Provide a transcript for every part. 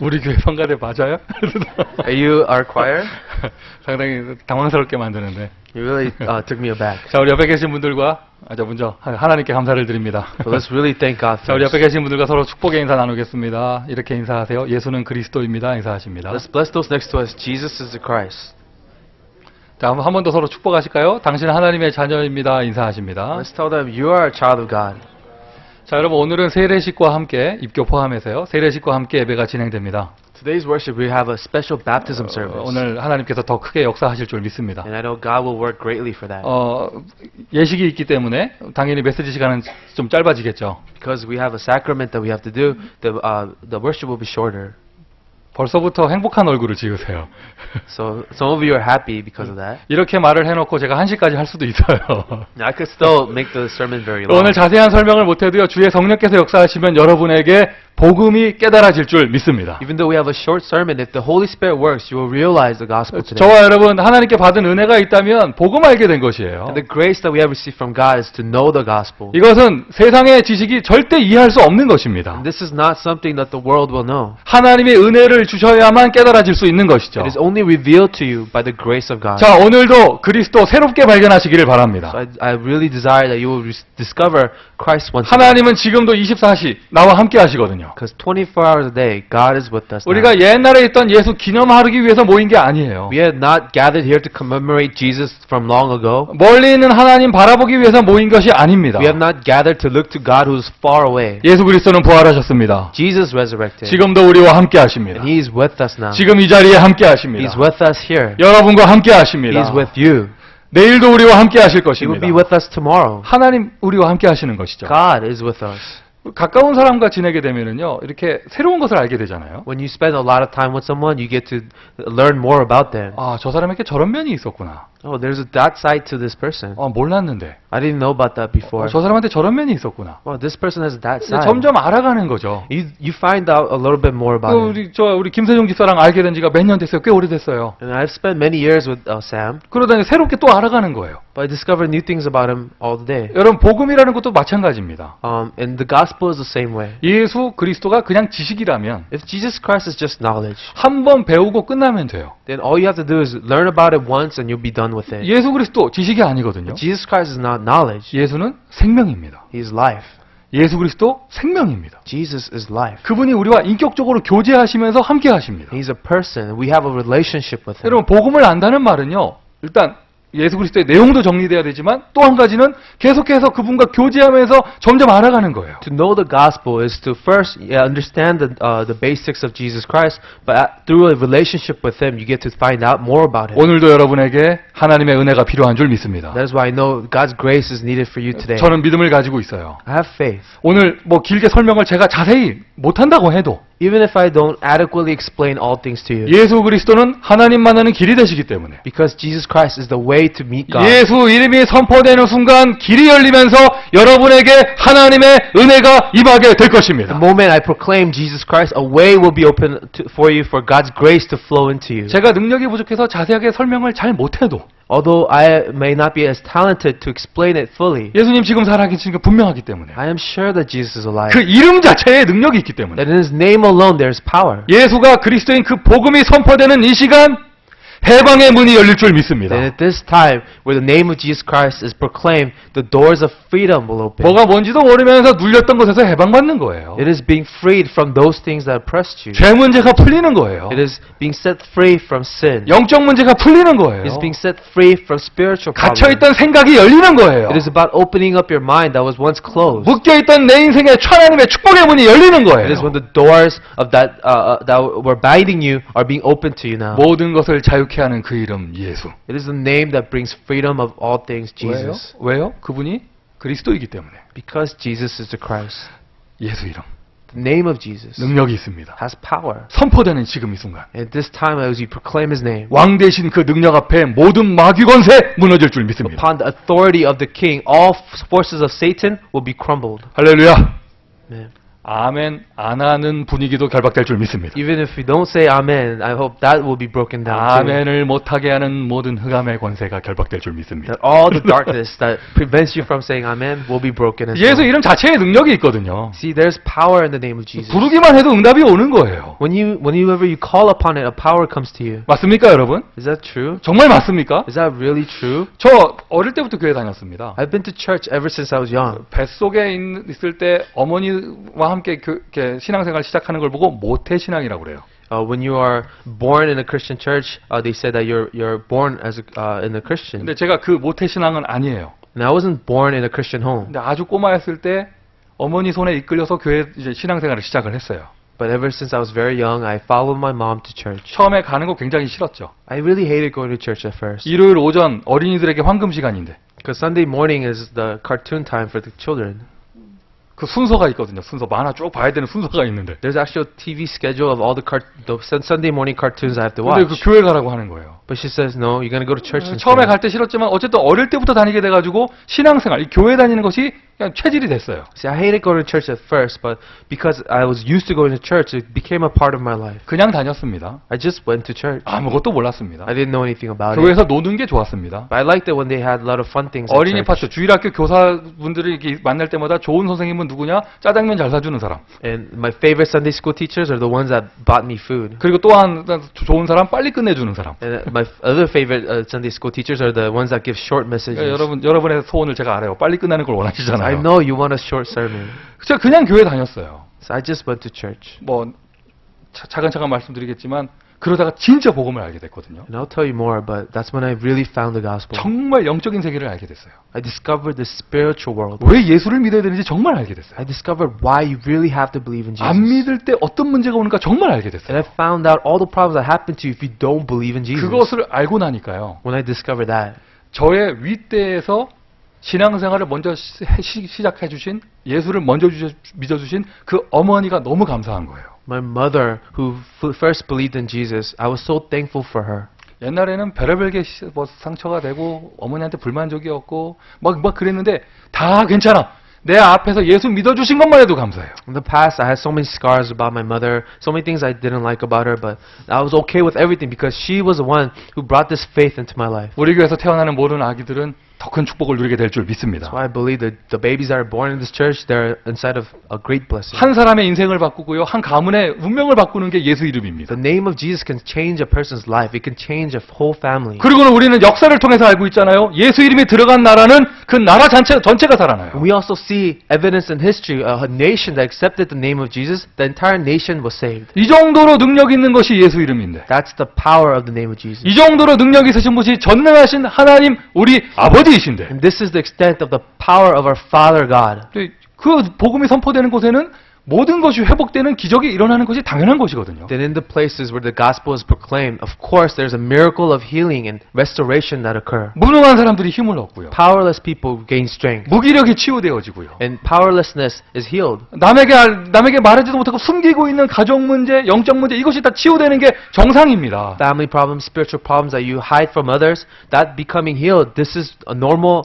우리 교회 성가대 맞아요? Are you our choir? 상당히 당황스럽게 만드는데. You really took me aback. 자, 우리 옆에 계신 분들과 먼저 하나님께 감사를 드립니다. So let's really thank God 자, 우리 first. 옆에 계신 분들과 서로 축복의 인사 나누겠습니다. 이렇게 인사하세요. 예수는 그리스도입니다. 인사하십니다. Let's bless those next to us. Jesus is the Christ. 자, 한 번 더 서로 축복하실까요? 당신은 하나님의 자녀입니다. 인사하십니다. Let's tell them you are a child of God. 자, 여러분 오늘은 세례식과 함께 입교 포함해서요. 세례식과 함께 예배가 진행됩니다. Today's worship we have a special baptism service. 오늘 하나님께서 더 크게 역사하실 줄 믿습니다. And I know God will work greatly for that. 예식이 있기 때문에 당연히 메시지 시간은 좀 짧아지겠죠. Because we have a sacrament that we have to do, the worship will be shorter. 벌써부터 행복한 얼굴을 지으세요. So some of you are happy because of that. 이렇게 말을 해놓고 제가 1시까지 할 수도 있어요. I could still make the sermon very long. 오늘 자세한 설명을 못해도요. 주의 성령께서 역사하시면 여러분에게 복음이 깨달아질 줄 믿습니다. Even though we have a short sermon, if the Holy Spirit works, you will realize the gospel today. 저와 여러분 하나님께 받은 은혜가 있다면 복음 알게 된 것이에요. And the grace that we have received from God is to know the gospel. 이것은 세상의 지식이 절대 이해할 수 없는 것입니다. And this is not something that the world will know. 하나님의 은혜를 주셔야만 깨달아질 수 있는 것이죠. It is only revealed to you by the grace of God. 자, 오늘도 그리스도 새롭게 발견하시기를 바랍니다. So I really desire that you will discover Christ once again. 하나님은 지금도 24시 나와 함께 하시거든요. Because 24 hours a day, God is with us now. 우리가 옛날에 있던 예수 기념하기 위해서 모인 게 아니에요. We have not gathered here to commemorate Jesus from long ago. 멀리 있는 하나님 바라보기 위해서 모인 것이 아닙니다. We have not gathered to look to God who is far away. 예수 그리스도는 부활하셨습니다. Jesus resurrected. 지금도 우리와 함께 하십니다. And He is with us now. 지금 이 자리에 함께 하십니다. He's with us here. 여러분과 함께 He's 하십니다. with you. 내일도 우리와 함께 하실 He will 것입니다. be with us tomorrow. 하나님 우리와 함께 하시는 것이죠. God is with us. 가까운 사람과 지내게 되면은요, 이렇게 새로운 것을 알게 되잖아요. When you spend a lot of time with someone, you get to learn more about them. 아, 저 사람에게 저런 면이 있었구나. Oh, there's that side to this person. 몰랐는데. I didn't know about that before. 저 사람한테 저런 면이 있었구나. Oh, this person has that side. 점점 알아가는 거죠. You find out a little bit more about him. 우리 김세종 집사랑 알게 된 지가 몇 년 됐어요. 꽤 오래됐어요. And I've spent many years with Sam, 그러다니 새롭게 또 알아가는 거예요. but I discover new things about him all the day. 여러분, 복음이라는 것도 마찬가지입니다. And the gospel is the same way. 예수 그리스도가 그냥 지식이라면 If Jesus Christ is just knowledge, 한 번 배우고 끝나면 돼요. then all you have to do is learn about it once and you'll be done with it. 예수 그리스도 지식이 아니거든요. Jesus Christ is not knowledge. 예수는 생명입니다. He is life. 예수 그리스도 생명입니다. Jesus is life. 그분이 우리와 인격적으로 교제하시면서 함께 하십니다. He's a person. We have a relationship with him. 여러분, 복음을 안다는 말은요, 일단 예수 그리스도의 내용도 정리돼야 되지만 또 한 가지는 계속해서 그분과 교제하면서 점점 알아가는 거예요. To know the gospel is to first understand the basics of Jesus Christ, but through a relationship with Him, you get to find out more about Him. 오늘도 여러분에게 하나님의 은혜가 필요한 줄 믿습니다. That is why I know God's grace is needed for you today. 저는 믿음을 가지고 있어요. I have faith. 오늘 길게 설명을 제가 자세히 못한다고 해도 Even if I don't adequately explain all things to you, 예수 그리스도는 하나님 만나는 길이 되시기 때문에 because Jesus Christ is the way to meet God. 예수 이름이 선포되는 순간 길이 열리면서 여러분에게 하나님의 은혜가 임하게 될 The 것입니다. moment I proclaim Jesus Christ, a way will be open for you for God's grace to flow into you. 제가 능력이 부족해서 자세하게 설명을 잘 못해도 Although I may not be as talented to explain it fully, 예수님 지금 살아계신 게 분명하기 때문에 I am sure that Jesus is alive. 그 이름 자체에 능력이 있기 때문에 That in His name alone there is power. 예수가 그리스도인 그 복음이 선포되는 이 시간 해방의 문이 열릴 줄 믿습니다. That at this time, where the name of Jesus Christ is proclaimed, the doors of freedom will open. 뭐가 뭔지도 모르면서 눌렸던 곳에서 해방받는 거예요. It is being freed from those things that oppressed you. 죄 문제가 풀리는 거예요. It is being set free from sin. 영적 문제가 풀리는 It 거예요. is being set free from spiritual problems. 갇혀있던 생각이 열리는 거예요. It is about opening up your mind that was once closed. 묶여있던 내 인생에 하나님의 축복의 문이 열리는 거예요. It is when the doors of that were binding you are being opened to you now. 모든 것을 자유케 하는 그 이름 예수. It is the name that brings freedom of all things, Jesus. 왜요? 그분이 그리스도이기 때문에. Because Jesus is the Christ. 예수 이름. The name of Jesus 능력이 있습니다. has power. 선포되는 지금 이 순간. At this time, as you proclaim His name, 왕 대신 그 능력 앞에 모든 마귀 권세 무너질 줄 믿습니다. upon the authority of the King, all forces of Satan will be crumbled. 할렐루야. Amen. 아멘 안 하는 분위기도 결박될 줄 믿습니다. Even if we don't say amen, I hope that will be broken down too. 아멘을 못하게 하는 모든 흑암의 권세가 결박될 줄 믿습니다. That all the darkness that prevents you from saying amen will be broken as 예수 well. 이름 자체에 능력이 있거든요. See, there's power in the name of Jesus. 부르기만 해도 응답이 오는 거예요. Whenever you call upon it, a power comes to you. 맞습니까, 여러분? Is that true? 정말 맞습니까? Is that really true? 저 어릴 때부터 교회 다녔습니다. I've been to church ever since I was young. 뱃속에 있을 때 어머니와 함께 이렇게 신앙생활 시작하는 걸 보고 모태신앙이라고 그래요. When you are born in a Christian church, they said that you're born as in a Christian. 근데 제가 그 모태신앙은 아니에요. And I wasn't born in a Christian home. 근데 아주 꼬마였을 때 어머니 손에 이끌려서 교회 이제 신앙생활을 시작을 했어요. But ever since I was very young, I followed my mom to church. 처음에 가는 거 굉장히 싫었죠. I really hated going to church at first. 일요일 오전 어린이들에게 황금 시간인데 Because Sunday morning is the cartoon time for the children. 그 순서가 있거든요. 순서 만화 쭉 봐야 되는 순서가 있는데. There's actually a TV schedule of all the Sunday morning cartoons I have to 근데 그 watch. 교회 가라고 하는 거예요. But she says, no, you're going to go to church instead. 처음에 갈 때 싫었지만 어쨌든 어릴 때부터 다니게 돼가지고 신앙생활, 이 교회 다니는 것이 그냥 체질이 됐어요. See, I hated going to church at first, but because I was used to going to church, it became a part of my life. 그냥 다녔습니다. I just went to church. 아무것도 몰랐습니다. I didn't know anything about it. 교회에서 노는 게 좋았습니다. But I liked it when they had a lot of fun things at 어린이 church. 파트, 주일학교 교사분들이 이렇게 만날 때마다 좋은 선생님은 누구냐? 짜장면 잘 사주는 사람. And my favorite Sunday school teachers are the ones that bought me food. 그리고 또 한 좋은 사람, 빨리 끝내주는 사람. And my other favorite Sunday school teachers are the ones that give short messages. 여러분의 소원을 제가 알아요. 빨리 끝나는 걸 I 원하시잖아요. know you want a short sermon. 제가 그냥 교회 다녔어요. So I just went to church. 뭐 차근차근 말씀드리겠지만 그러다가 진짜 복음을 알게 됐거든요. And I'll tell you more, but that's when I really found the gospel. 정말 영적인 세계를 알게 됐어요. I discovered the spiritual world. 왜 예수를 믿어야 되는지 정말 알게 됐어요. I discovered why you really have to believe in 안 Jesus. 믿을 때 어떤 문제가 오는가 정말 알게 And 됐어요. I found out all the problems that happen to you if you don't believe in Jesus. 그것을 알고 나니까요. When I discovered that, 저의 윗대에서 신앙생활을 먼저 시작해 주신, 예수를 먼저 믿어주신 그 어머니가 너무 감사한 거예요. my mother, who first believed in Jesus, I was so thankful for her. 옛날에는 별의별 게 뭐 상처가 되고 어머니한테 불만족이었고 막 그랬는데 다 괜찮아. 내 앞에서 예수 믿어주신 것만 해도 감사해요. In the past, I had so many scars about my mother, so many things I didn't like about her, but I was okay with everything because she was the one who brought this faith into my life. 우리 교회에서 태어나는 모든 아기들은 더 큰 축복을 누리게 될 줄 믿습니다. So I believe that the babies that are born in this church, they're inside of a great blessing. 한 사람의 인생을 바꾸고요. 한 가문의 운명을 바꾸는 게 예수 이름입니다. The name of Jesus can change a person's life. It can change a whole family. 그리고는 우리는 역사를 통해서 알고 있잖아요. 예수 이름이 들어간 나라는 그 나라 전체가 살아나요. We also see evidence in history, a nation that accepted the name of Jesus, the entire nation was saved. 이 정도로 능력 있는 것이 예수 이름인데, That's the power of the name of Jesus. 이 정도로 능력 있으신 분이 전능하신 하나님 우리 아버지이신데, And this is the extent of the power of our Father God. 그 복음이 선포되는 곳에는 모든 것이 회복되는 기적이 일어나는 것이 당연한 것이거든요. Then in the places where the gospel is proclaimed, of course there's a miracle of healing and restoration that occur. 무능한 사람들이 힘을 얻고요. Powerless people gain strength. 무기력이 치유되어지고요. And powerlessness is healed. 남에게 말하지도 못하고 숨기고 있는 가정 문제, 영적 문제, 이것이 다 치유되는 게 정상입니다. Family problems, spiritual problems that you hide from others, that becoming healed, this is a normal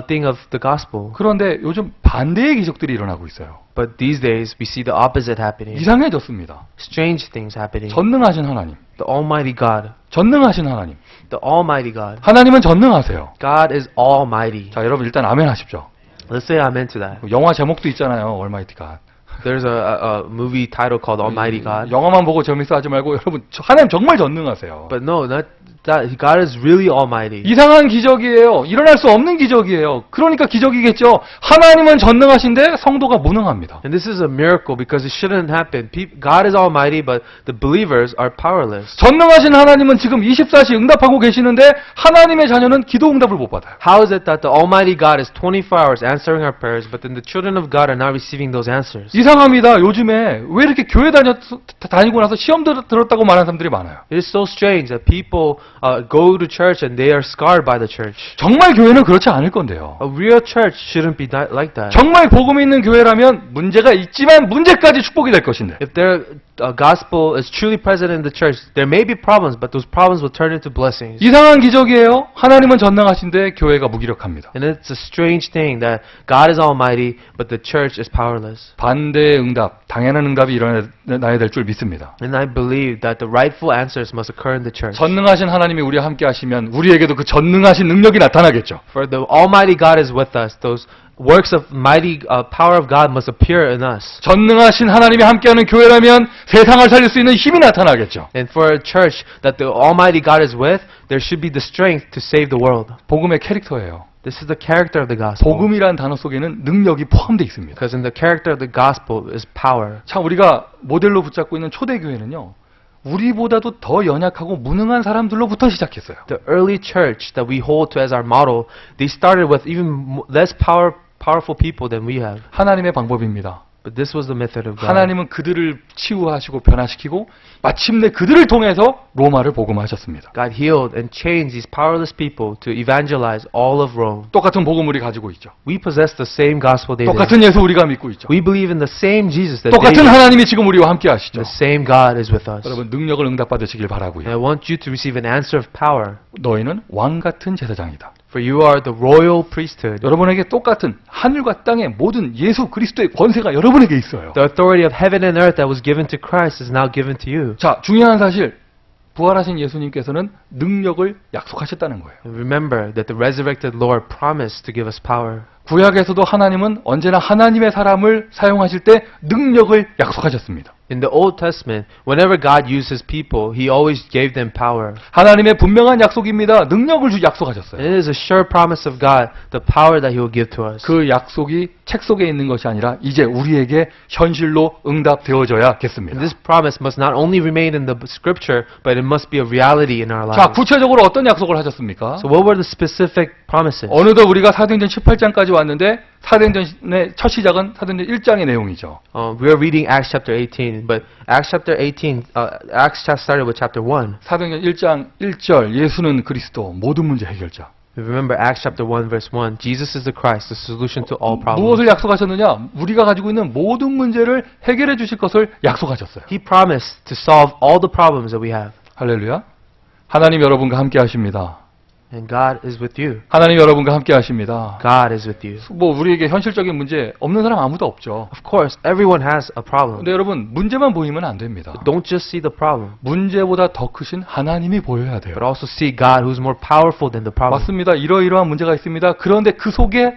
thing of the gospel. 그런데 요즘 반대의 기적들이 일어나고 있어요. But these days, we see the opposite happening. 이상해졌습니다. Strange things happening. 전능하신 하나님, The Almighty God. 전능하신 하나님. The Almighty God. 하나님은 전능하세요. God is Almighty. 자, 여러분 일단 아멘 하십시오. Let's say amen to that. 영화 제목도 있잖아요. Almighty God. There's a movie title called Almighty God. 영화만 보고 재밌어 하지 말고 여러분 하나님 정말 전능하세요. But no, not that. God is really Almighty. 이상한 기적이에요. 일어날 수 없는 기적이에요. 그러니까 기적이겠죠. 하나님은 전능하신데 성도가 무능합니다. And this is a miracle because it shouldn't happen. God is Almighty, but the believers are powerless. 전능하신 하나님은 지금 24시 응답하고 계시는데 하나님의 자녀는 기도 응답을 못 받아요. How is it that the Almighty God is 24 hours answering our prayers, but then the children of God are not receiving those answers? 이상합니다. 요즘에 왜 이렇게 교회 다니고 나서 시험 들었다고 말하는 사람들이 많아요. It is so strange that people go to church and they are scarred by the church. 정말 교회는 그렇지 않을 건데요. A real church shouldn't be like that. 정말 복음이 있는 교회라면 문제가 있지만 문제까지 축복이 될 것인데. If there are gospel is truly present in the church, there may be problems, but those problems will turn into blessings. 이상한 기적이에요. 하나님은 전능하신데 교회가 무기력합니다. And it's a strange thing that God is almighty, but the church is powerless. 반대의 응답, 당연한 응답이 일어나야 될 줄 믿습니다. And I believe that the rightful answers must occur in the church. 전능하신 하나님이 우리와 함께 하시면 우리에게도 그 전능하신 능력이 나타나겠죠. For the almighty God is with us, those works of mighty power of God must appear in us. 전능하신 하나님이 함께하는 교회라면 세상을 살릴 수 있는 힘이 나타나겠죠. And for a church that the almighty God is with, there should be the strength to save the world. 복음의 캐릭터예요. This is the character of the gospel. 복음이라는 단어 속에는 능력이 포함되어 있습니다. Because in the character of the gospel is power. 참 우리가 모델로 붙잡고 있는 초대교회는요. 우리보다도 더 연약하고 무능한 사람들로부터 시작했어요. The early church that we hold to as our model, they started with even less powerful people than we have. 하나님의 방법입니다. But this was the method of God. 하나님은 그들을 치유하시고 변화시키고 마침내 그들을 통해서 로마를 복음하셨습니다. God healed and changed these powerless people to evangelize all of Rome. 똑같은 복음 우리 가지고 있죠. We possess the same gospel they did. 똑같은 예수 우리가 믿고 있죠. We believe in the same Jesus that they 똑같은 did. 하나님이 지금 우리와 함께 하시죠. The same God is with us. 여러분 능력을 응답받으시길 And I 바라고요. want you to receive an answer of power. 너희는 왕 같은 제사장이다. For you are the royal priesthood. 여러분에게 똑같은 하늘과 땅의 모든 예수 그리스도의 권세가 여러분에게 있어요. The authority of heaven and earth that was given to Christ is now given to you. 자, 중요한 사실. 부활하신 예수님께서는 능력을 약속하셨다는 거예요. And remember that the resurrected Lord promised to give us power. 구약에서도 하나님은 언제나 하나님의 사람을 사용하실 때 능력을 약속하셨습니다. In the Old Testament, whenever God used His people, He always gave them power. 하나님의 분명한 약속입니다. 능력을 약속하셨어요. And it is a sure promise of God, the power that He will give to us. 그 약속이 책 속에 있는 것이 아니라 이제 우리에게 현실로 응답되어져야겠습니다. And this promise must not only remain in the Scripture, but it must be a reality in our 자, lives. 구체적으로 어떤 약속을 하셨습니까? So what were the specific promises? 어느덧 우리가 사도행전 18장까지 왔는데 사도행전의 첫 시작은 사도행전 1장의 내용이죠. We are reading Acts chapter 18, but Acts chapter 18, Acts started with chapter 1. 사도행전 1장 1절 예수는 그리스도 모든 문제 해결자. Remember Acts chapter 1 verse 1, Jesus is the Christ, the solution to all problems. 무엇을 약속하셨느냐? 우리가 가지고 있는 모든 문제를 해결해 주실 것을 약속하셨어요. He promised to solve all the problems that we have. 할렐루야. 하나님 여러분과 함께 하십니다. And God is with you. 하나님 여러분과 함께 하십니다. God is with you. 뭐 우리에게 현실적인 문제 없는 사람 아무도 없죠. Of course, everyone has a problem. 근데 여러분 문제만 보이면 안 됩니다. Don't just see the problem, 문제보다 더 크신 하나님이 보여야 돼요. but also see God who's more powerful than the problem. 맞습니다. 이러이러한 문제가 있습니다. 그런데 그 속에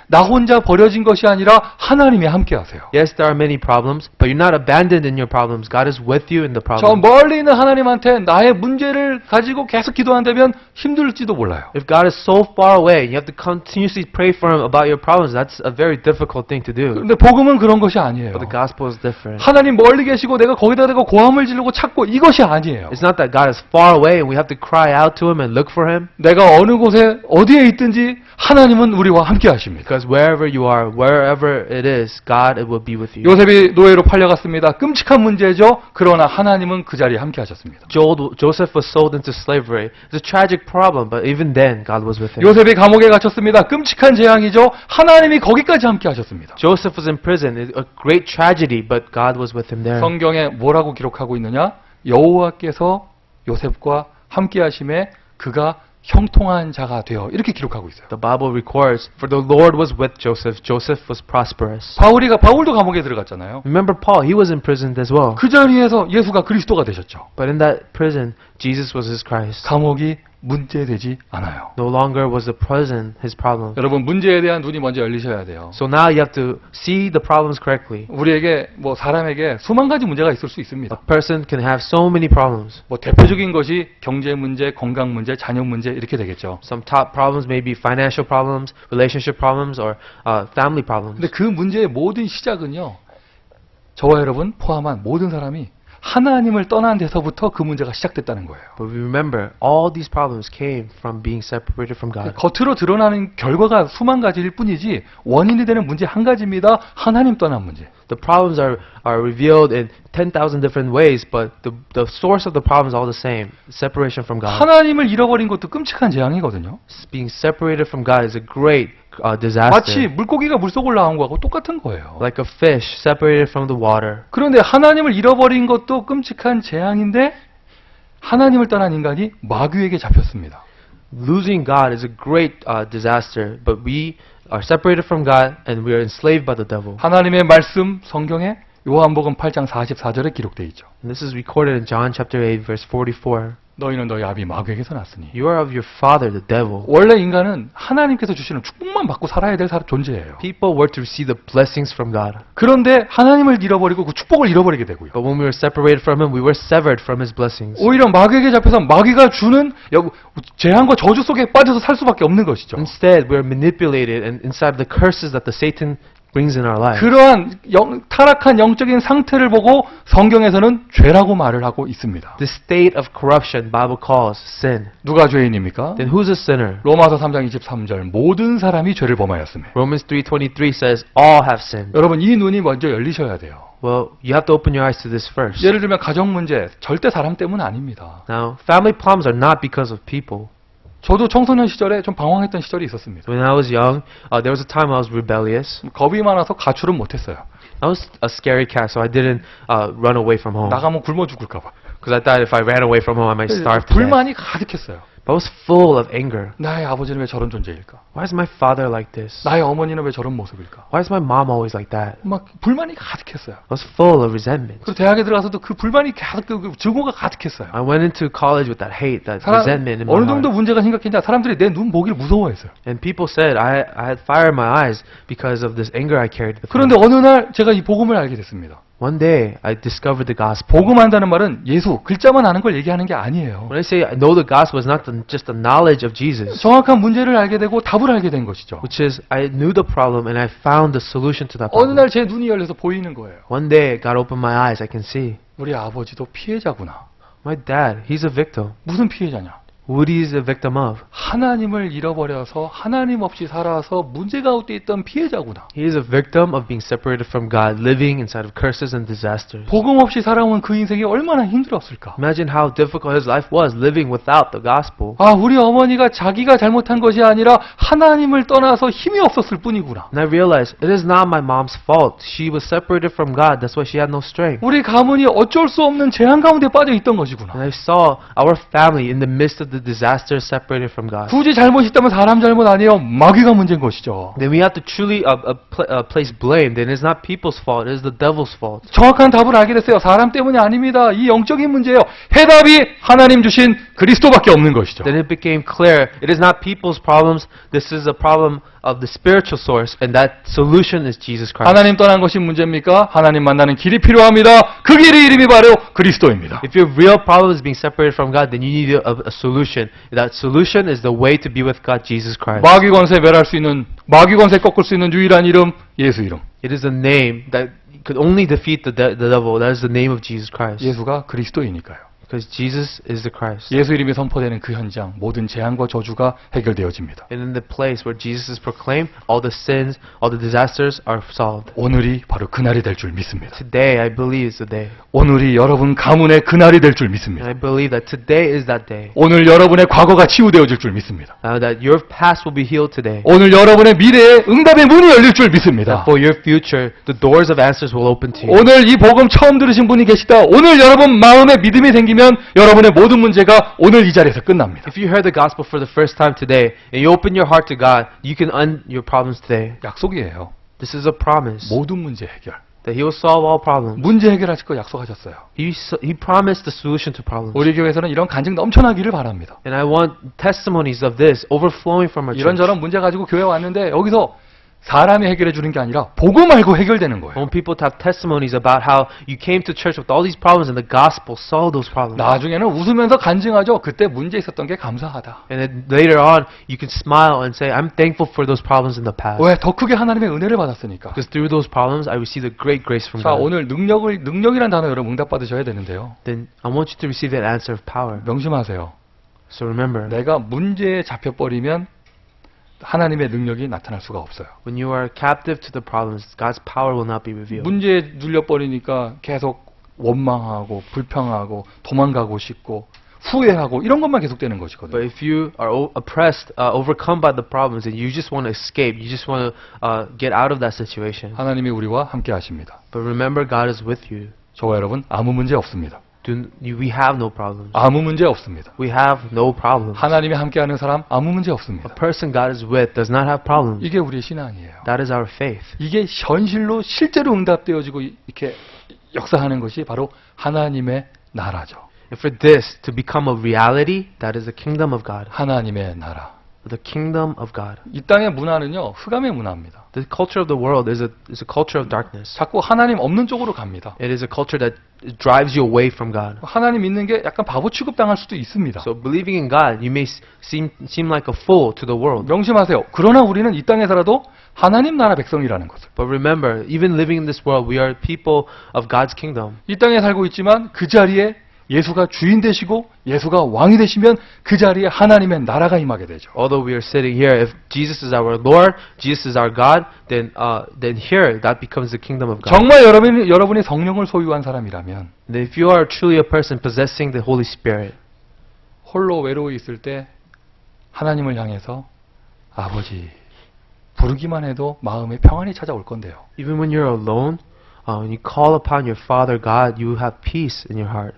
나 혼자 버려진 것이 아니라 하나님이 함께 하세요. Yes, there are many problems, but you're not abandoned in your problems. God is with you in the 저 problem. 멀리 있는 하나님한테 나의 문제를 가지고 계속 기도한다면 힘들지도 몰라요. If God is so far away, and you have to continuously pray for Him about your problems, that's a very difficult thing to do. 근데 복음은 그런 것이 아니에요. But the gospel is different. 하나님 멀리 계시고 내가 거기다 대고 고함을 지르고 찾고 이것이 아니에요. It's not that God is far away and we have to cry out to Him and look for Him. 내가 어느 곳에 어디에 있든지 하나님은 우리와 함께 하십니다. Because wherever you are, wherever it is, God will be with you. 요셉이 노예로 팔려갔습니다. 끔찍한 문제죠. 그러나 하나님은 그 자리에 함께 하셨습니다. Joseph was sold into slavery. It's a tragic problem, but even then, God was with him. 요셉이 감옥에 갇혔습니다. 끔찍한 재앙이죠. 하나님이 거기까지 함께 하셨습니다. Joseph was in prison. It's a great tragedy, but God was with him there. 성경에 뭐라고 기록하고 있느냐? 여호와께서 요셉과 함께 하심에 그가 형통한 자가 되어 이렇게 기록하고 있어요. The Bible records, for the Lord was with Joseph. Joseph was prosperous. 바울도 감옥에 들어갔잖아요. Remember Paul, he was imprisoned as well. 그 자리에서 예수가 그리스도가 되셨죠. But in that prison, Jesus was his Christ. 감옥이 문제되지 않아요. No longer was the prison his problem. 여러분 문제에 대한 눈이 먼저 열리셔야 돼요. So now you have to see the problems correctly. 우리에게 뭐 사람에게 수만 가지 문제가 있을 수 A 있습니다. person can have so many problems. 뭐 대표적인 것이 경제 문제, 건강 문제, 자녀 문제 이렇게 되겠죠. Some top problems may be financial problems, relationship problems, or family problems. 근데 그 문제의 모든 시작은요. 저와 여러분 포함한 모든 사람이 하나님을 떠난 데서부터 그 문제가 시작됐다는 거예요. But remember, all these problems came from being separated from God. 겉으로 드러나는 결과가 수만 가지일 뿐이지 원인이 되는 문제 한 가지입니다. 하나님 떠난 문제. The problems are revealed in 10,000 different ways, but the source of the problem is all the same. Separation from God. 하나님을 잃어버린 것도 끔찍한 재앙이거든요. Being separated from God is a great 마치 disaster. 물고기가 물속을 나온 거하고 똑같은 거예요. Like a fish separated from the water. 그런데 하나님을 잃어버린 것도 끔찍한 재앙인데 하나님을 떠난 인간이 마귀에게 잡혔습니다. Losing God is a great disaster, but we are separated from God and we are enslaved by the devil. 하나님의 말씀 성경에 요한복음 8장 44절에 기록되어 있죠. And this is recorded in John chapter 8 verse 44. 너희는 너희 아비 마귀에게서 났으니. You are of your father, the devil. 원래 인간은 하나님께서 주시는 축복만 받고 살아야 될 존재예요. People were to receive the blessings from God. 그런데 하나님을 잃어버리고 그 축복을 잃어버리게 되고요. But when we were separated from him, we were severed from his blessings. 오히려 마귀에게 잡혀서 마귀가 주는 재앙과 저주 속에 빠져서 살 수밖에 없는 것이죠. Instead, we are manipulated and inside the curses that the Satan brings in our life. 그러한 타락한 영적인 상태를 보고 성경에서는 죄라고 말을 하고 있습니다. The state of corruption Bible calls sin. 누가 죄인입니까? Then who's a sinner? 로마서 3장 23절 모든 사람이 죄를 범하였으며. Romans 3:23 says all have sinned. 여러분 이 눈이 먼저 열리셔야 돼요. Well, you have to open your eyes to this first. 예를 들면 가정 문제 절대 사람 때문 아닙니다. Now, family problems are not because of people. 저도 청소년 시절에 좀 방황했던 시절이 있었습니다. When I was young, there was a time I was rebellious. 겁이 많아서 가출은 못했어요. I was a scary cat, so I didn't run away from home. 나가면 굶어 죽을까 봐. Because I thought if I ran away from home, I might starve to death. 불만이 가득했어요. But I was full of anger. 나의 아버지는 왜 저런 존재일까? Why is my father like this? 나의 어머니는 왜 저런 모습일까? Why is my mom always like that? 막 불만이 가득했어요. I was full of resentment. 그리고 대학에 들어가서도 그 불만이 가득, 그 증오가 가득했어요. I went into college with that hate, that 사람, resentment in my 어느 정도 heart. 문제가 심각했냐? 사람들이 내 눈 보기를 무서워했어요. And people said I had fire in my eyes because of this anger I carried with 그런데 me. 어느 날 제가 이 복음을 알게 됐습니다. One day, I discovered the gospel. 복음한다는 말은 예수 글자만 아는 걸 얘기하는 게 아니에요. When I say I know the gospel, it's not just the knowledge of Jesus, 정확한 문제를 알게 되고 답을 알게 된 것이죠. which is I knew the problem and I found the solution to that 어느 problem. 날 제 눈이 열려서 보이는 거예요. One day, God opened my eyes. I can see. 우리 아버지도 피해자구나. My dad, he's a victim. 무슨 피해자냐? What is a victim of? 하나님을 잃어버려서 하나님 없이 살아서 문제 가운데 있던 피해자구나. He is a victim of being separated from God, living inside of curses and disasters. 복음 없이 살아온 그 인생이 얼마나 힘들었을까? Imagine how difficult his life was living without the gospel. 아, 우리 어머니가 자기가 잘못한 것이 아니라 하나님을 떠나서 힘이 없었을 뿐이구나. And I realized it is not my mom's fault. She was separated from God. That's why she had no strength. 우리 가문이 어쩔 수 없는 재앙 가운데 빠져 있던 것이구나. And I saw our family in the midst of the disaster separated from God. 굳이 잘못이 있다면 사람 잘못 아니에요. 마귀가 문제인 것이죠. Then we have to truly place blame. Then it's not people's fault. It is the devil's fault. 정확한 답을 알게 됐어요. 사람 때문이 아닙니다. 이 영적인 문제예요. 해답이 하나님 주신 그리스도밖에 없는 것이죠. Then it became clear. It is not people's problems. This is a problem of the spiritual source, and that solution is Jesus Christ. 하나님 떠난 것이 문제입니까? 하나님 만나는 길이 필요합니다. 그 길의 이름이 바로 그리스도입니다. If your real problem is being separated from God, then you need a solution. That solution is the way to be with God, Jesus Christ. 마귀 권세 멸할 수 있는, 마귀 권세 꺾을 수 있는 유일한 이름, 예수 이름. It is a name that could only defeat the devil. That is the name of Jesus Christ. 예수가 그리스도이니까요. Because Jesus is the Christ. 예수 이름이 선포되는 그 현장, 모든 재앙과 저주가 해결되어집니다. And in the place where Jesus is proclaimed, all the sins, all the disasters are solved. 오늘이 바로 그날이 될 줄 믿습니다. Today, I believe is the day. 오늘이 여러분 가문의 그날이 될 줄 And 믿습니다. I believe that today is that day. 오늘 여러분의 과거가 치유되어질 줄 믿습니다. That your past will be healed today. 오늘 여러분의 미래에 응답의 문이 열릴 줄 That 믿습니다. for your future, the doors of answers will open to you. 오늘 이 복음 처음 들으신 분이 계시다. 오늘 여러분 마음에 믿음이 생기면 여러분의 모든 문제가 오늘 이 자리에서 끝납니다. If you heard the gospel for the first time today, and you open your heart to God, you can end your problems today. 약속이에요. This is a promise 모든 문제 해결. that He will solve all problems. 문제 해결하실 거 약속하셨어요. He promised the solution to problems. 우리 교회에서는 이런 간증 넘쳐나기를 바랍니다. And I want testimonies of this overflowing from our church. 이런저런 문제 가지고 교회 왔는데 여기서 사람이 해결해 주는 게 아니라 복음 알고 해결되는 I 거예요. want people to have testimonies about how you came to church with all these problems and the gospel solved those problems. 나중에는 웃으면서 간증하죠. 그때 문제 있었던 게 감사하다. And then later on, you can smile and say, I'm thankful for those problems in the past. 왜? 더 크게 하나님의 은혜를 받았으니까. Because through those problems, I received a great grace from 자, God. 오늘 능력이란 단어 여러분 응답 받으셔야 되는데요. Then I want you to receive that answer of power. 명심하세요. So remember, 내가 문제에 잡혀버리면 하나님의 능력이 나타날 수가 없어요. when you are captive to the problems, God's power will not be revealed. 문제에 눌려버리니까 계속 원망하고 불평하고 도망가고 싶고 후회하고 이런 것만 계속되는 But 것이거든요. if you are oppressed, overcome by the problems, and you just want to escape, you just want to get out of that situation. 하나님이 우리와 함께 하십니다. But remember, God is with you. 저와 여러분 아무 문제 없습니다. We have no problems. 아무 문제 없습니다. We have no problems. 하나님이 함께하는 사람 아무 문제 A 없습니다. person God is with does not have problems. 이게 우리의 신앙이에요. That is our faith. 이게 현실로 실제로 응답되어지고 이렇게 역사하는 것이 바로 하나님의 나라죠. And for this to become a reality, that is the kingdom of God. 하나님의 나라. The kingdom of God. 이 땅의 문화는요, 흑암의 문화입니다. The culture of the world is a culture of darkness. 자꾸 하나님 없는 쪽으로 갑니다. It is a culture that drives you away from God. 하나님 믿는 게 약간 바보 취급당할 수도 있습니다. So believing in God, you may seem like a fool to the world. 명심하세요. 그러나 우리는 이 땅에 살아도 하나님 나라 백성이라는 것을. But remember, even living in this world, we are people of God's kingdom. 이 땅에 살고 있지만 그 자리에 예수가 주인 되시고 예수가 왕이 되시면 그 자리에 하나님의 나라가 임하게 되죠. Although we are sitting here, if Jesus is our Lord, Jesus is our God, then here that becomes the kingdom of God. 정말 여러분이 성령을 소유한 사람이라면 And if you are truly a person possessing the Holy Spirit, 홀로 외로이 있을 때 하나님을 향해서 아버지 부르기만 해도 마음에 평안이 찾아올 건데요. even when you're alone, when you call upon your Father God, you have peace in your heart.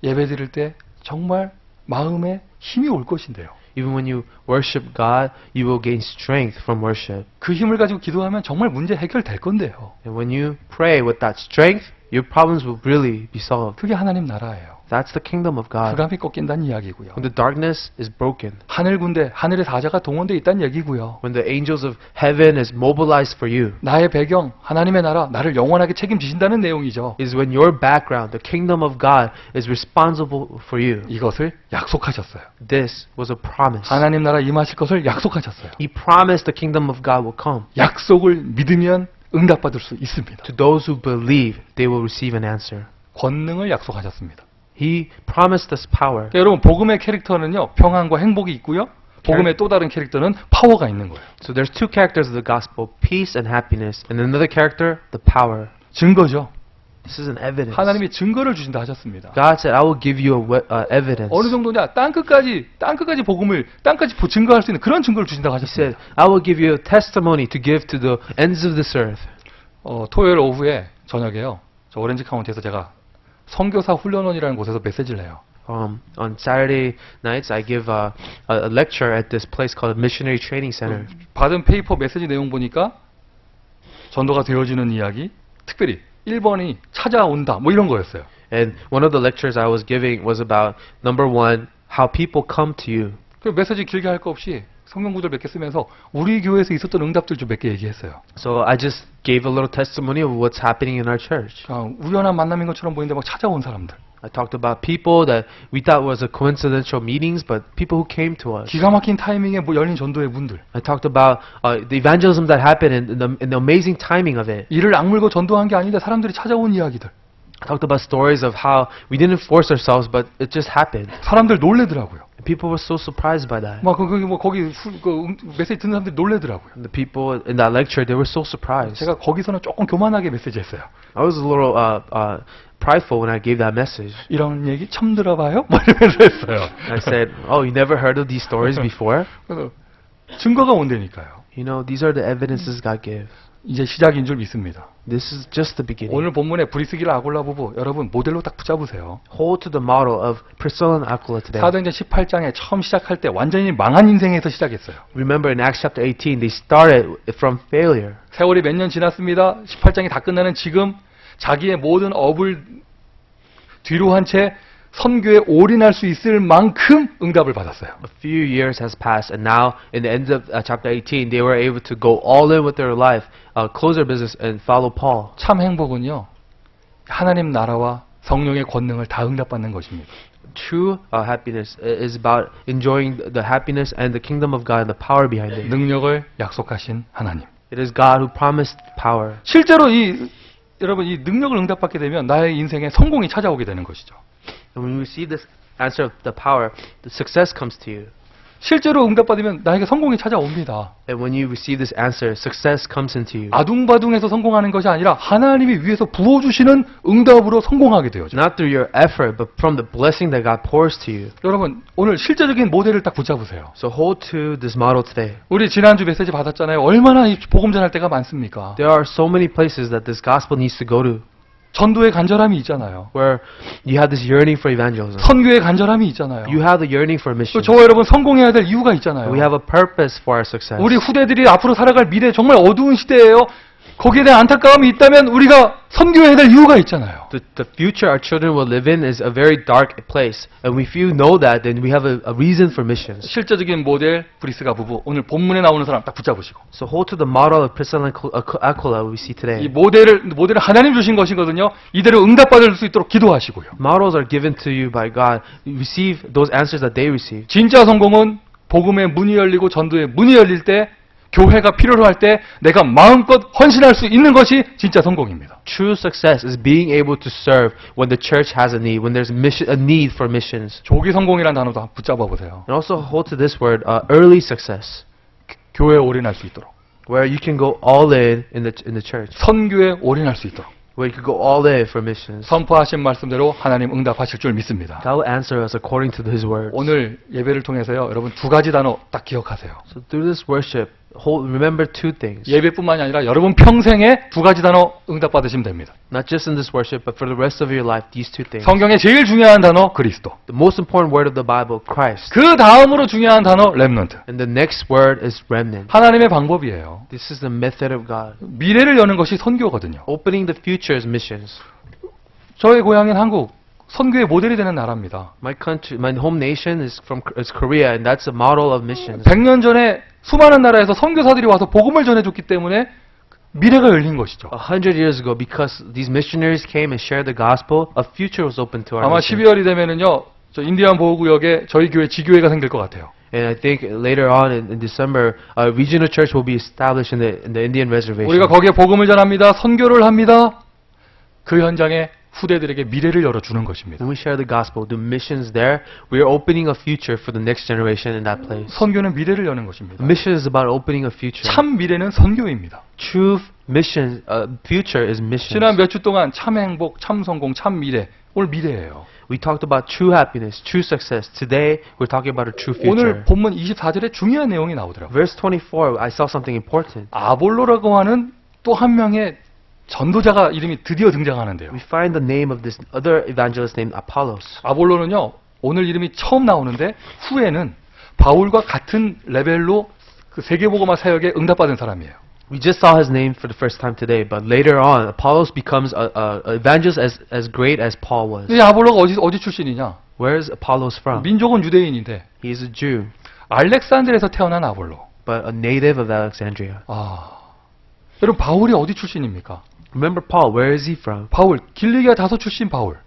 예배 드릴 때 정말 마음에 힘이 올 것인데요. Even when you worship God, you will gain strength from worship. 그 힘을 가지고 기도하면 정말 문제 해결될 건데요. And when you pray with that strength, your problems will really be solved. 그게 하나님 나라예요. That's the kingdom of God. 흑암이 꺾인다는 이야기고요. When the darkness is broken, 하늘 군대, 하늘의 사자가 동원되어 있다는 얘기고요. when the angels of heaven is mobilized for you, 나의 배경, 하나님의 나라, 나를 영원하게 책임지신다는 내용이죠. is when your background, the kingdom of God, is responsible for you. 이것을 약속하셨어요. This was a promise. 하나님 나라 임하실 것을 약속하셨어요. He promised the kingdom of God will come. 약속을 믿으면 응답받을 수 있습니다. To those who believe, they will receive an answer. 권능을 약속하셨습니다. He promised us power. 그러니까 여러분 복음의 캐릭터는요. 평안과 행복이 있고요. 복음의 또 다른 캐릭터는 파워가 있는 거예요. So there's two characters of the gospel, peace and happiness, and another character, the power. 증거죠. This is an evidence. 하나님이 증거를 주신다 하셨습니다. God said, I will give you evidence. 어느 정도냐? 땅끝까지 복음을 땅까지 증거할 수 있는 그런 증거를 주신다고 He said, 하셨습니다. I will give you a testimony to give to the ends of this earth. 토요일 오후에 저녁에요. 저 오렌지 카운티에서 제가 선교사 훈련원이라는 곳에서 메시지를 해요. On Saturday nights, I give a lecture at this place called Missionary Training Center. 받은 페이퍼 메시지 내용 보니까 전도가 되어지는 이야기, 특별히 1번이 찾아온다 뭐 이런 거였어요. And one of the lectures I was giving was about, number one, how people come to you. 그 메시지 길게 할 거 없이 성경 구절 몇 개 쓰면서 우리 교회에서 있었던 응답들 좀 몇 개 얘기했어요. So I just gave a little testimony of what's happening in our church. 우연한 만남인 것처럼 보이는데 막 찾아온 사람들. I talked about people that we thought was a coincidental meetings, but people who came to us. 기가 막힌 타이밍에 열린 전도의 문들. I talked about the evangelism that happened and the amazing timing of it. 이를 악물고 전도한 게 아닌데 사람들이 찾아온 이야기들. I talked about stories of how we didn't force ourselves, but it just happened. 사람들 놀래더라고요. And people were so surprised by that. 막 거기 메시지 듣는 사람들이 놀래더라고요. And the people in that lecture, they were so surprised. 제가 거기서는 조금 교만하게 메시지했어요. I was a little prideful when I gave that message. 이런 얘기 처음 들어봐요? 막 이러면서 했어요. I said, "Oh, you never heard of these stories before?" 그래서 증거가 온다니까요. You know, these are the evidences God gives. 이제 시작인 줄 믿습니다. This is just the beginning. 오늘 본문의 브리스기라 아골라 부부 여러분 모델로 딱 붙잡으세요. Hold to the model of Priscilla and Aquila today. 사도행전 18장에 처음 시작할 때 완전히 망한 인생에서 시작했어요. Remember in Acts chapter 18, they started from failure. 세월이 몇 년 지났습니다. 18장이 다 끝나는 지금 자기의 모든 업을 뒤로 한 채 선교에 올인할 수 있을 만큼 응답을 받았어요. A few years has passed, and now in the end of chapter 18, they were able to go all in with their life, close their business, and follow Paul. 참 행복은요. 하나님 나라와 성령의 권능을 다 응답받는 것입니다. True happiness is about enjoying the happiness and the kingdom of God and the power behind it. 능력을 약속하신 하나님. It is God who promised power. 실제로 여러분 이 능력을 응답받게 되면 나의 인생에 성공이 찾아오게 되는 것이죠. And when you receive this answer of the power, the success comes to you. 실제로 응답받으면 나에게 성공이 찾아옵니다. And when you receive this answer, success comes into you. 아둥바둥해서 성공하는 것이 아니라 하나님이 위에서 부어주시는 응답으로 성공하게 되어져. Not through your effort, but from the blessing that God pours to you. 여러분 오늘 실제적인 모델을 딱 붙잡으세요. So hold to this model today. 우리 지난주 메시지 받았잖아요. 얼마나 이 복음 전할 때가 많습니까? There are so many places that this gospel needs to go to, 전도의 간절함이 있잖아요. where you have this yearning for evangelism. 선교의 간절함이 있잖아요. You have the yearning for 또 mission. 저와 여러분 성공해야 될 이유가 있잖아요. We have a purpose for our success. 우리 후대들이 앞으로 살아갈 미래 정말 어두운 시대예요. 거기에 대한 안타까움이 있다면 우리가 선교해야 될 이유가 있잖아요. The future our children will live in is a very dark place. And if you know that, then we have a reason for missions. 실제적인 모델 브리스가 부부 오늘 본문에 나오는 사람 딱 붙잡으시고 So hold to the model of Priscilla and Aquila we see 이 today. 모델을 하나님 주신 것이거든요. 이대로 응답받을 수 있도록 기도하시고요. Models are given to you by God. You receive those answers that they receive. 진짜 성공은 복음의 문이 열리고 전도의 문이 열릴 때 교회가 필요로 할 때 내가 마음껏 헌신할 수 있는 것이 진짜 성공입니다. True success is being able to serve when the church has a need, when there's a need for missions. 조기 성공이라는 단어도 한번 붙잡아 보세요. And also hold to this word, early success, 교회에 올인할 수 있도록, where you can go all in the church, 선교에 올인할 수 있도록 where you can go all in for missions. 선포하신 말씀대로 하나님 응답하실 줄 믿습니다. God will answer us according to His words. 오늘 예배를 통해서요, 여러분 두 가지 단어 딱 기억하세요. So through this worship, remember two things. 예배뿐만이 아니라 여러분 평생에 두 가지 단어 응답받으시면 됩니다. Not just in this worship, but for the rest of your life, these two things. 성경의 제일 중요한 단어 그리스도. The most important word of the Bible, Christ. 그 다음으로 중요한 단어 렘넌트. And the next word is remnant. 하나님의 방법이에요. This is the method of God. 미래를 여는 것이 선교거든요. Opening the future is missions. 저의 고향인 한국, 선교의 모델이 되는 나라입니다. My country, my home nation is Korea, and that's a model of missions. 100년 전에 수많은 나라에서 선교사들이 와서 복음을 전해줬기 때문에 미래가 열린 것이죠. 100 years ago, because these missionaries came and shared the gospel, a future was open to our 아마 nation. 12월이 되면은요, 저 인디안 보호구역에 저희 교회 지교회가 생길 것 같아요. And I think later on in December, a regional church will be established in the Indian reservation. 우리가 거기에 복음을 전합니다. 선교를 합니다. 그 현장에 후대들에게 미래를 열어주는 것입니다. When we share the gospel, do missions there, we are opening a future for the next generation in that place. 선교는 미래를 여는 것입니다. Mission is about opening a future. 참 미래는 선교입니다. True mission, future is missions. 지난 몇 주 동안 참 행복, 참 성공, 참 미래. 오늘 미래예요. We talked about true happiness, true success. Today, we're talking about a true 오늘 future. 본문 24절에 중요한 내용이 나오더라고요. Verse 24, I saw something important. 아볼로라고 하는 또 한 명의 전도자가 이름이 드디어 등장하는데요. We find the name of this other evangelist named Apollos. 아볼로는요, 오늘 이름이 처음 나오는데 후에는 바울과 같은 레벨로 그 세계복음화 사역에 응답받은 사람이에요. We just saw his name for the first time today, but later on, Apollos becomes an evangelist as great as Paul was. 이 아볼로가 어디 출신이냐? Where is Apollos from? 민족은 유대인인데 He is a Jew, 알렉산드르에서 태어난 아볼로. but a native of Alexandria. 여러분 바울이 어디 출신입니까? Remember Paul, where is he from? 바울, 길리기아 다소 출신 바울.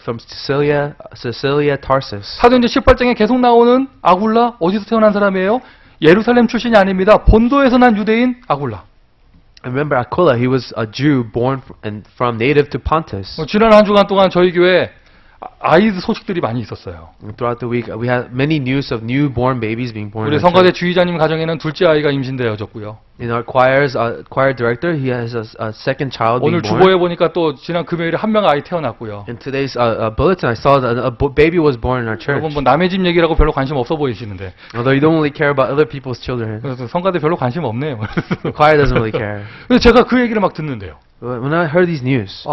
From Sicilia, Tarsus. 사도행전 18장에 계속 나오는 아굴라 어디서 태어난 사람이에요? 예루살렘 출신이 아닙니다. 본도에서 난 유대인 아굴라. Remember Aquila, he was a Jew born from native to Pontus. 지난 한 주간 동안 저희 교회 아이즈 소식들이 많이 있었어요. Throughout the week, we had many news of newborn babies being born. 우리 in our 성가대 church. 주의자님 가정에는 둘째 아이가 임신되어졌고요. In our choir director, he has a second child being 오늘 born. 주보에 보니까 또 지난 금요일에 한 명 아이 태어났고요. In today's bulletin, I saw that a baby was born in our church. 여러분 뭐 남의 집 얘기라고 별로 관심 없어 보이시는데 Although you don't really care about other people's children, 그래서 성가대 별로 관심 없네요. the choir doesn't really care. 근데 제가 그 얘기를 막 듣는데요. When I heard these news,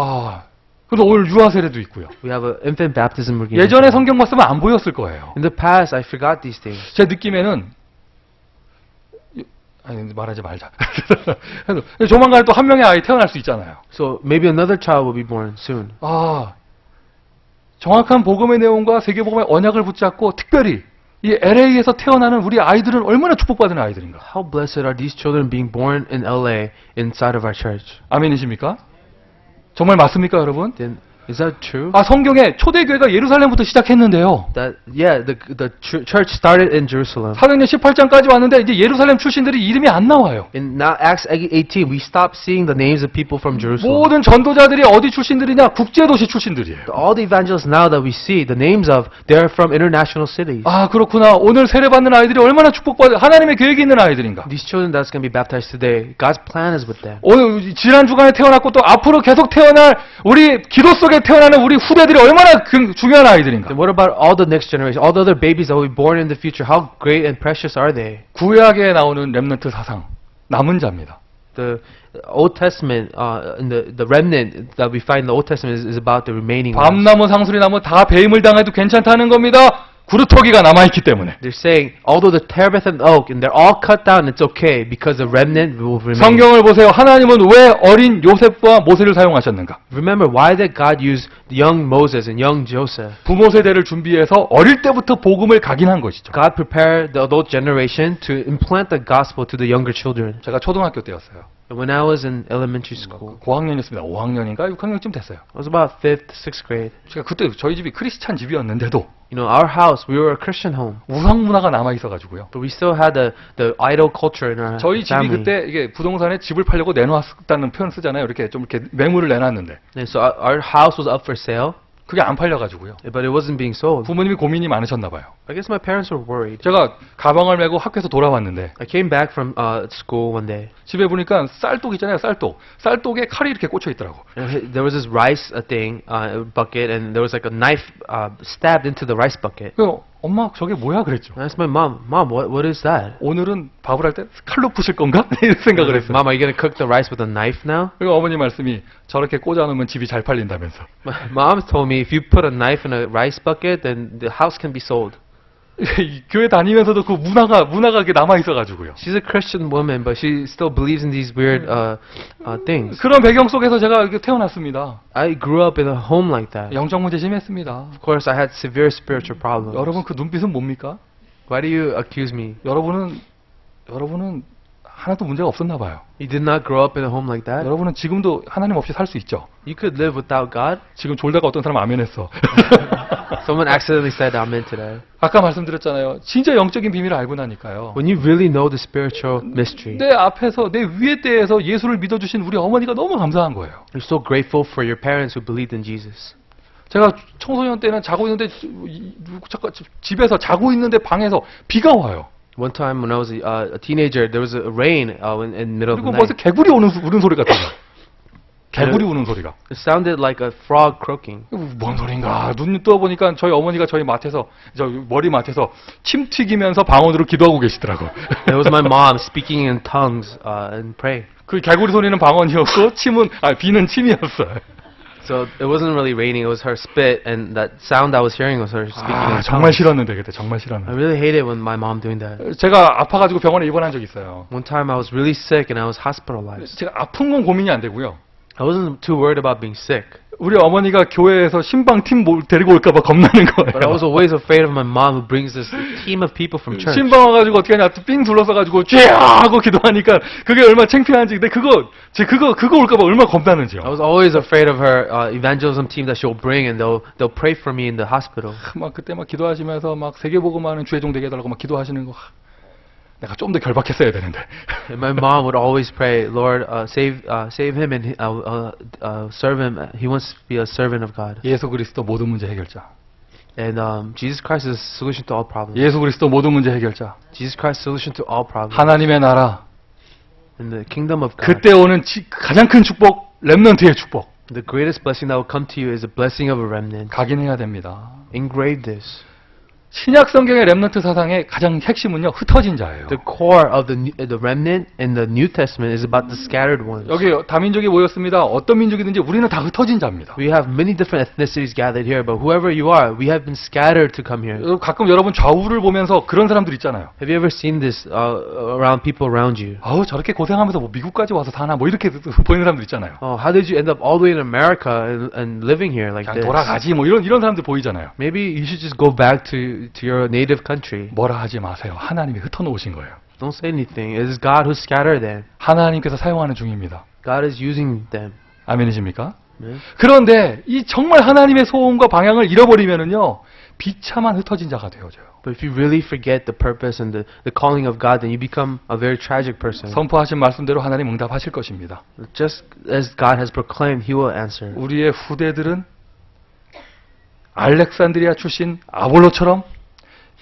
그래서 오늘 유아 세례도 있고요. we have an infant baptism we're getting. 예전에 성경 봤으면 안 보였을 거예요. In the past, I forgot these things. 제 느낌에는 아니 말하지 말자. 조만간 또 한 명의 아이 태어날 수 있잖아요. So maybe another child will be born soon. 정확한 복음의 내용과 세계복음의 언약을 붙잡고 특별히 이 LA에서 태어나는 우리 아이들은 얼마나 축복받은 아이들인가. How blessed are these children being born in LA inside of our church? 아멘이십니까? 정말 맞습니까, 여러분? Then Is that true? 아, 성경에 초대교회가 예루살렘부터 시작했는데요. That yeah, the church started in Jerusalem. 사도행전 18장까지 왔는데 이제 예루살렘 출신들이 이름이 안 나와요. In now Acts 18, we stopped seeing the names of people from Jerusalem. 모든 전도자들이 어디 출신들이냐? 국제도시 출신들이에요. All the evangelists now that we see, the names of, they're from international cities. 아, 그렇구나. 오늘 세례받는 아이들이 얼마나 축복받은 하나님의 계획이 있는 아이들인가. These children that's going to be baptized today, God's plan is with them. 오늘 지난 주간에 태어났고 또 앞으로 계속 태어날 우리 기도 속에 태어나는 우리 후대들이 얼마나 중요한 아이들인가. Then what about all the next generation, all the other babies that will be born in the future? How great and precious are they? 구약에 나오는 렘넌트 사상, 남은 자입니다. The Old Testament, in the remnant that we find in the Old Testament is about the remaining ones. 밤나무, 상수리나무 다 배임을 당해도 괜찮다는 겁니다. 구루터기가 남아있기 때문에. They're saying, although the terebinth and oak, and they're all cut down, it's okay because the remnant will remain. 성경을 보세요. 하나님은 왜 어린 요셉과 모세를 사용하셨는가? Remember, why did God use the young Moses and young Joseph? 부모 세대를 준비해서 어릴 때부터 복음을 각인한 것이죠. God prepared the adult generation to implant the gospel to the younger children. 제가 초등학교 때였어요. When I was in elementary school, 고학년이었습니다. 5학년인가 6학년쯤 됐어요. I was about 5th, 6th grade. 제가 그때 저희 집이 크리스찬 집이었는데도 You know, our house, we were a Christian home, 우상 문화가 남아 있어가지고요. but we still had the idol culture in our 저희 집이 family. 그때 이게 부동산에 집을 팔려고 내놓았다는 표현 쓰잖아요. 이렇게 좀 이렇게 매물을 내놨는데 And so our house was up for sale, 그게 안 팔려가지고요. but it wasn't being sold. 부모님이 고민이 많으셨나 봐요. I guess my parents were worried. 제가 가방을 메고 학교에서 돌아왔는데 I came back from school one day. 집에 보니까 쌀독 있잖아요. 쌀독. 쌀독에 칼이 이렇게 꽂혀 있더라고. And there was this rice bucket, and there was like a knife stabbed into the rice bucket. 그래서 엄마 저게 뭐야 그랬죠. I asked my mom, what is that? 오늘은 밥을 할 때 칼로 부실 건가? 이런 생각을 했어요. Mom, are you going to cook the rice with a knife now? 그리고 어머니 말씀이 저렇게 꽂아놓으면 집이 잘 팔린다면서. My mom told me if you put a knife in a rice bucket, then the house can be sold. 이 교회 다니면서도 그 문화가 이렇게 남아 있어가지고요. She's a Christian woman, but she still believes in these weird things. 그런 배경 속에서 제가 이렇게 태어났습니다. I grew up in a home like that. 영적 문제 심했습니다. Of course, I had severe spiritual problems. 여러분 그 눈빛은 뭡니까? Why do you accuse me? 여러분은 하나도 문제가 없었나 봐요. You did not grow up in a home like that? 여러분은 지금도 하나님 없이 살 수 있죠. You could live without God? 지금 졸다가 어떤 사람 아멘했어. Someone accidentally said amen to that. 아까 말씀드렸잖아요. 진짜 영적인 비밀을 알고 나니까요. When you really know the spiritual mystery, 내 앞에서 내 위에 때에서 예수를 믿어주신 우리 어머니가 너무 감사한 거예요. you're so grateful for your parents who believed in Jesus. 제가 청소년 때는 자고 있는데 집에서 자고 있는데 방에서 비가 와요. One time when I was a teenager, there was a rain in the middle of 그리고 the 벌써 night. 개구리 우는 소리 같아요. 개구리 우는 소리가. It sounded like a frog croaking. 뭔 소린가? 눈 떠보니까 저희 어머니가 저희 머리 맡에서 침 튀기면서 방언으로 기도하고 계시더라고. It was my mom speaking in tongues and praying. 그 개구리 소리는 방언이었고 비는 침이었어요. So it wasn't really raining, it was her spit, and that sound I was hearing was her speaking 아, in 정말 tongues. 싫었는데 그때 정말 I 싫었는데. really hated when my mom doing that. 제가 아파가지고 병원에 입원한 적이 있어요. One time I was really sick and I was hospitalized. 제가 아픈 건 고민이 안 되고요. I wasn't too worried about being sick, 우리 어머니가 교회에서 신방팀 데리고 올까봐 겁나는 but I was 거예요. always afraid of my mom who brings this team of people from church. 신방 와가지고 어떻게 하냐, 삥 둘러서가지고 쥐야 하고 기도하니까 그게 얼마나 창피한지. 근데 그거 올까봐 얼마나 겁나는지요. I was always afraid of her evangelism team that she'll bring, and they'll pray for me in the hospital. 막 그때 막 기도하시면서 막 세계복음하는 주의종 되게 해달라고 막 기도하시는 거. 내가 좀 더 결박했어야 되는데. And my mom would always pray, Lord, save him and serve him. He wants to be a servant of God. 예수 그리스도 모든 문제 해결자. And Jesus Christ is the solution to all problems. 예수 그리스도 모든 문제 해결자. Jesus Christ is the solution to all problems. 하나님의 나라. In the kingdom of God, 그때 오는 가장 큰 축복, 렘넌트의 축복. the greatest blessing that will come to you is the blessing of a remnant. 각인해야 됩니다. Engrave this. 신약 성경의 렘넌트 사상의 가장 핵심은요, 흩어진 자예요. The core of the remnant in the New Testament is about the scattered ones. 여기 다민족이 모였습니다. 어떤 민족이든지 우리는 다 흩어진 자입니다. We have many different ethnicities gathered here, but whoever you are, we have been scattered to come here. 가끔 여러분 좌우를 보면서 그런 사람들 있잖아요. Have you ever seen this around people around you? 아우 저렇게 고생하면서 뭐 미국까지 와서 사나 뭐 이렇게 보이는 사람들 있잖아요. Oh, how did you end up all the way in America and living here like 그냥 this? 돌아가지 뭐 이런 사람들 보이잖아요. Maybe you should just go back to your native country. 뭐라 하지 마세요. 하나님이 흩어놓으신 거예요. Don't say anything. It is God who scattered them. 하나님께서 사용하는 중입니다. God is using them. 아멘이십니까? Amen. 그런데 이 정말 하나님의 소원과 방향을 잃어버리면은요, 비참한 흩어진 자가 되어져요. But if you really forget the purpose and the calling of God, then you become a very tragic person. 선포하신 말씀대로 하나님 응답하실 것입니다. Just as God has proclaimed, He will answer. 우리의 후대들은 알렉산드리아 출신 아볼로처럼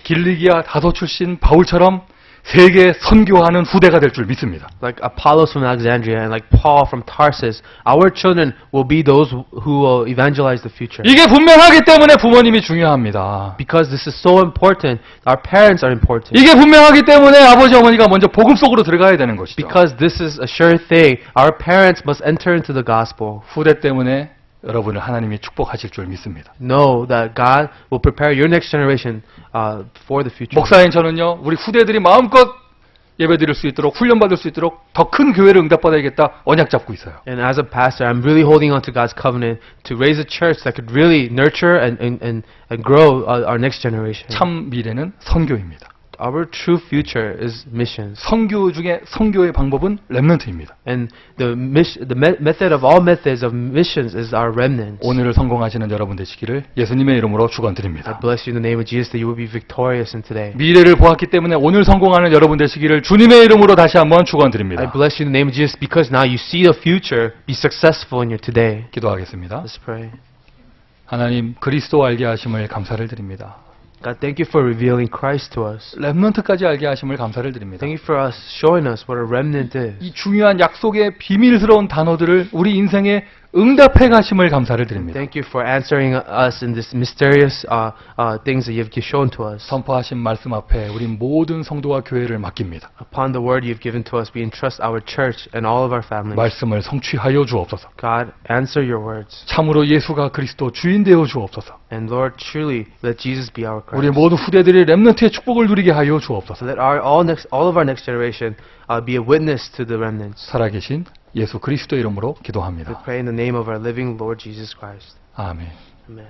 길리기아 다소 출신 바울처럼 세계 선교하는 후대가 될 줄 믿습니다. Like Apollos from Alexandria and like Paul from Tarsus, our children will be those who will evangelize the future. 이게 분명하기 때문에 부모님이 중요합니다. Because this is so important, our parents are important. 이게 분명하기 때문에 아버지 어머니가 먼저 복음 속으로 들어가야 되는 것이죠. Because this is a sure thing, our parents must enter into the gospel. 후대 때문에 여러분을 하나님이 축복하실 줄 믿습니다. Know that God will prepare your next generation for the future. 목사인 저는요, 우리 후대들이 마음껏 예배드릴 수 있도록 훈련받을 수 있도록 더 큰 교회를 응답받아야겠다 언약 잡고 있어요. And as a pastor, I'm really holding on to God's covenant to raise a church that could really nurture and grow our next generation. 참 미래는 선교입니다. Our true future is missions. 선교 중에 선교의 방법은 렘넌트입니다. And the method of all methods of missions is our remnants. 오늘을 성공하시는 여러분 되시기를 예수님의 이름으로 축원드립니다. I bless you in the name of Jesus that you will be victorious in today. 미래를 보았기 때문에 오늘 성공하는 여러분 되시기를 주님의 이름으로 다시 한번 I 축원드립니다. bless you in the name of Jesus because now you see the future. Be successful in your today. 기도하겠습니다. Let's pray. 하나님 그리스도 알게 하심을 감사를 드립니다. God, thank you for revealing Christ to us. 렘넌트까지 알게 하심을 감사를 드립니다. Thank you for us showing us what a remnant is. 이 중요한 약속의 비밀스러운 단어들을 우리 인생에 응답해 가심을 감사를 드립니다. Thank you for answering us in this mysterious things that you've shown to us. 선포하신 말씀 앞에 우리 모든 성도와 교회를 맡깁니다. Upon the word you've given to us, we entrust our church and all of our families. 말씀을 성취하여 주옵소서. God, answer your words. 참으로 예수가 그리스도 주인 되어 주옵소서. And Lord, truly, let Jesus be our 우리 Christ. 모든 후대들이 렘넌트의 축복을 누리게 하여 주옵소서. So that all of our next generation be a witness to the remnants. 살아계신 예수 그리스도 이름으로 We 기도합니다. pray in the name of our living Lord Jesus Christ. 아멘. Amen.